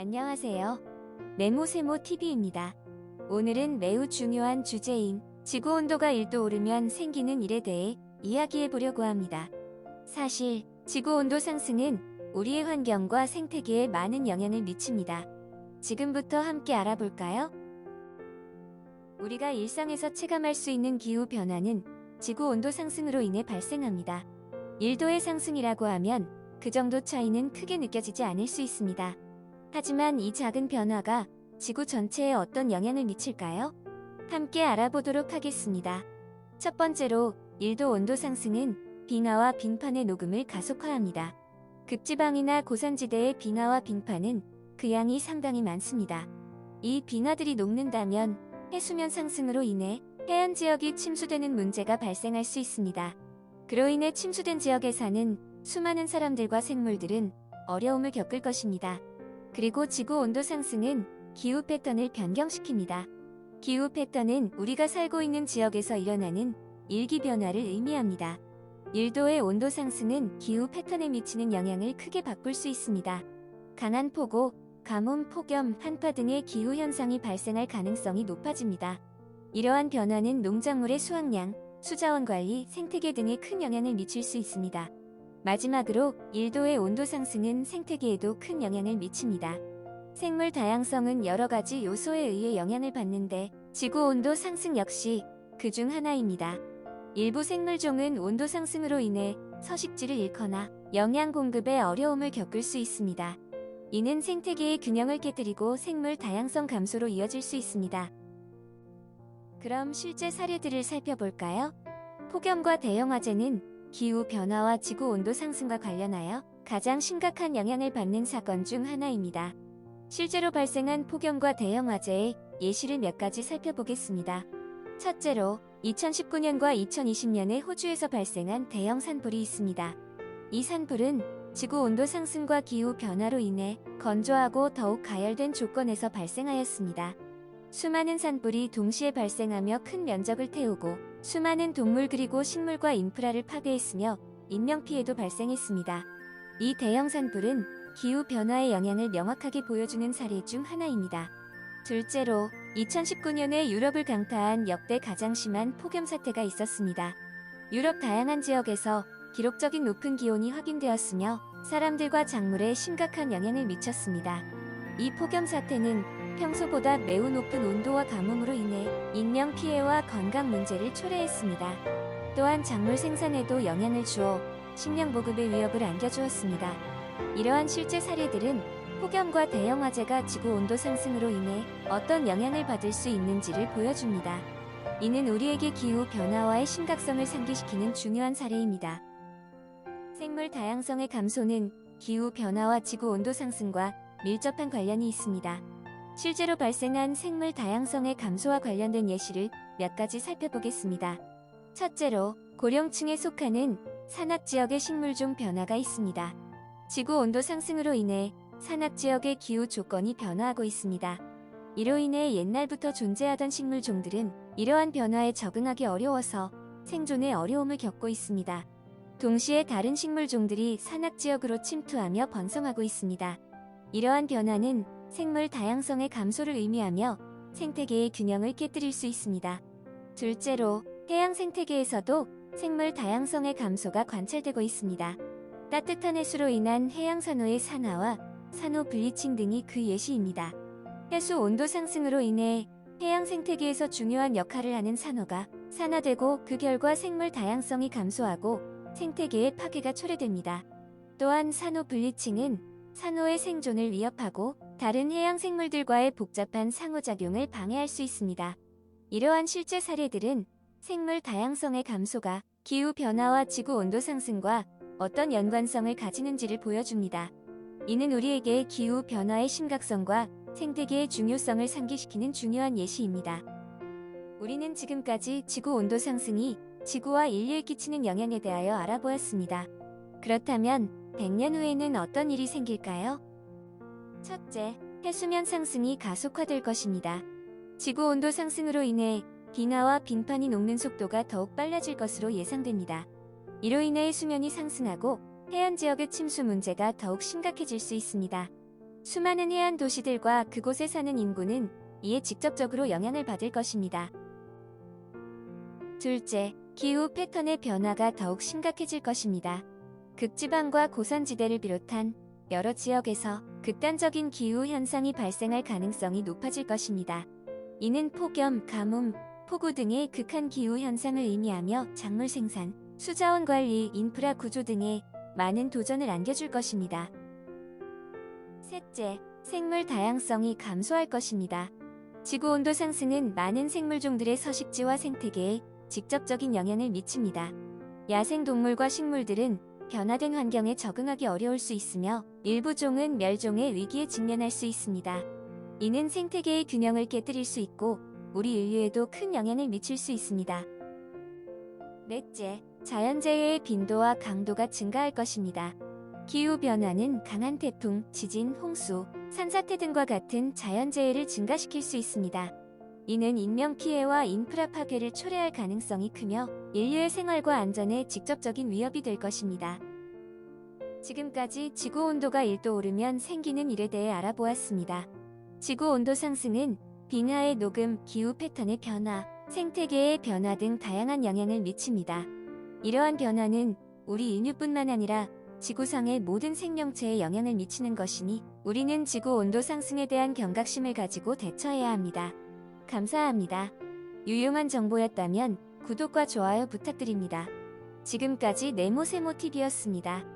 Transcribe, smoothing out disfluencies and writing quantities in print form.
안녕하세요. 네모세모TV입니다. 오늘은 매우 중요한 주제인 지구온도가 1도 오르면 생기는 일에 대해 이야기해 보려고 합니다. 사실 지구온도 상승은 우리의 환경과 생태계에 많은 영향을 미칩니다. 지금부터 함께 알아볼까요? 우리가 일상에서 체감할 수 있는 기후 변화는 지구온도 상승으로 인해 발생합니다. 1도의 상승이라고 하면 그 정도 차이는 크게 느껴지지 않을 수 있습니다. 하지만 이 작은 변화가 지구 전체에 어떤 영향을 미칠까요? 함께 알아보도록 하겠습니다. 첫 번째로 1도 온도 상승은 빙하와 빙판의 녹음을 가속화합니다. 극지방이나 고산지대의 빙하와 빙판은 그 양이 상당히 많습니다. 이 빙하들이 녹는다면 해수면 상승으로 인해 해안 지역이 침수되는 문제가 발생할 수 있습니다. 그로 인해 침수된 지역에 사는 수많은 사람들과 생물들은 어려움을 겪을 것입니다. 그리고 지구 온도 상승은 기후 패턴을 변경시킵니다. 기후 패턴은 우리가 살고 있는 지역에서 일어나는 일기 변화를 의미합니다. 1도의 온도 상승은 기후 패턴에 미치는 영향을 크게 바꿀 수 있습니다. 강한 폭우, 가뭄, 폭염, 한파 등의 기후 현상이 발생할 가능성이 높아집니다. 이러한 변화는 농작물의 수확량, 수자원 관리, 생태계 등에 큰 영향을 미칠 수 있습니다. 마지막으로 1도의 온도 상승은 생태계에도 큰 영향을 미칩니다. 생물 다양성은 여러 가지 요소에 의해 영향을 받는데 지구 온도 상승 역시 그 중 하나입니다. 일부 생물종은 온도 상승으로 인해 서식지를 잃거나 영양 공급에 어려움을 겪을 수 있습니다. 이는 생태계의 균형을 깨뜨리고 생물 다양성 감소로 이어질 수 있습니다. 그럼 실제 사례들을 살펴볼까요? 폭염과 대형화재는 기후 변화와 지구 온도 상승과 관련하여 가장 심각한 영향을 받는 사건 중 하나입니다. 실제로 발생한 폭염과 대형화재의 예시를 몇 가지 살펴보겠습니다. 첫째로 2019년과 2020년에 호주에서 발생한 대형 산불이 있습니다. 이 산불은 지구 온도 상승과 기후 변화로 인해 건조하고 더욱 가열된 조건에서 발생하였습니다. 수많은 산불이 동시에 발생하며 큰 면적을 태우고 수많은 동물 그리고 식물과 인프라를 파괴했으며 인명피해도 발생했습니다. 이 대형 산불은 기후 변화의 영향을 명확하게 보여주는 사례 중 하나입니다. 둘째로 2019년에 유럽을 강타한 역대 가장 심한 폭염 사태가 있었습니다. 유럽 다양한 지역에서 기록적인 높은 기온이 확인되었으며 사람들과 작물에 심각한 영향을 미쳤습니다. 이 폭염 사태는 평소보다 매우 높은 온도와 가뭄으로 인해 인명피해와 건강 문제를 초래했습니다. 또한 작물 생산에도 영향을 주어 식량 보급의 위협을 안겨주었습니다. 이러한 실제 사례들은 폭염과 대형화재가 지구온도 상승으로 인해 어떤 영향을 받을 수 있는지를 보여줍니다. 이는 우리에게 기후 변화와의 심각성을 상기시키는 중요한 사례입니다. 생물 다양성의 감소는 기후 변화와 지구온도 상승과 밀접한 관련이 있습니다. 실제로 발생한 생물 다양성의 감소와 관련된 예시를 몇 가지 살펴보겠습니다. 첫째로 고령층에 속하는 산악지역의 식물종 변화가 있습니다. 지구온도 상승으로 인해 산악지역의 기후 조건이 변화하고 있습니다. 이로 인해 옛날부터 존재하던 식물종들은 이러한 변화에 적응하기 어려워서 생존에 어려움을 겪고 있습니다. 동시에 다른 식물종들이 산악지역으로 침투하며 번성하고 있습니다. 이러한 변화는 생물 다양성의 감소를 의미하며 생태계의 균형을 깨뜨릴 수 있습니다. 둘째로 해양 생태계에서도 생물 다양성의 감소가 관찰되고 있습니다. 따뜻한 해수로 인한 해양 산호의 산화와 산호 블리칭 등이 그 예시입니다. 해수 온도 상승으로 인해 해양 생태계에서 중요한 역할을 하는 산호가 산화되고 그 결과 생물 다양성이 감소하고 생태계의 파괴가 초래됩니다. 또한 산호 블리칭은 산호의 생존을 위협하고 다른 해양 생물들과의 복잡한 상호작용을 방해할 수 있습니다. 이러한 실제 사례들은 생물 다양성의 감소가 기후 변화와 지구 온도 상승과 어떤 연관성을 가지는지를 보여줍니다. 이는 우리에게 기후 변화의 심각성과 생태계의 중요성을 상기시키는 중요한 예시입니다. 우리는 지금까지 지구 온도 상승이 지구와 인류에 끼치는 영향에 대하여 알아보았습니다. 그렇다면 100년 후에는 어떤 일이 생길까요? 첫째, 해수면 상승이 가속화될 것입니다. 지구 온도 상승으로 인해 빙하와 빙판이 녹는 속도가 더욱 빨라질 것으로 예상됩니다. 이로 인해 수면이 상승하고 해안 지역의 침수 문제가 더욱 심각해질 수 있습니다. 수많은 해안 도시들과 그곳에 사는 인구는 이에 직접적으로 영향을 받을 것입니다. 둘째, 기후 패턴의 변화가 더욱 심각해질 것입니다. 극지방과 고산지대를 비롯한 여러 지역에서 극단적인 기후 현상이 발생할 가능성이 높아질 것입니다. 이는 폭염, 가뭄, 폭우 등의 극한 기후 현상을 의미하며 작물 생산, 수자원 관리, 인프라 구조 등에 많은 도전을 안겨줄 것입니다. 셋째, 생물 다양성이 감소할 것입니다. 지구 온도 상승은 많은 생물종들의 서식지와 생태계에 직접적인 영향을 미칩니다. 야생 동물과 식물들은 변화된 환경에 적응하기 어려울 수 있으며 일부 종은 멸종의 위기에 직면할 수 있습니다. 이는 생태계의 균형을 깨뜨릴 수 있고 우리 인류에도 큰 영향을 미칠 수 있습니다. 넷째, 자연재해의 빈도와 강도가 증가할 것입니다. 기후변화는 강한 태풍, 지진, 홍수, 산사태 등과 같은 자연재해를 증가시킬 수 있습니다. 이는 인명피해와 인프라 파괴를 초래할 가능성이 크며 인류의 생활과 안전에 직접적인 위협이 될 것입니다. 지금까지 지구온도가 1도 오르면 생기는 일에 대해 알아보았습니다. 지구온도 상승은 빙하의 녹음, 기후 패턴의 변화, 생태계의 변화 등 다양한 영향을 미칩니다. 이러한 변화는 우리 인류뿐만 아니라 지구상의 모든 생명체에 영향을 미치는 것이니 우리는 지구온도 상승에 대한 경각심을 가지고 대처해야 합니다. 감사합니다. 유용한 정보였다면 구독과 좋아요 부탁드립니다. 지금까지 네모세모TV였습니다.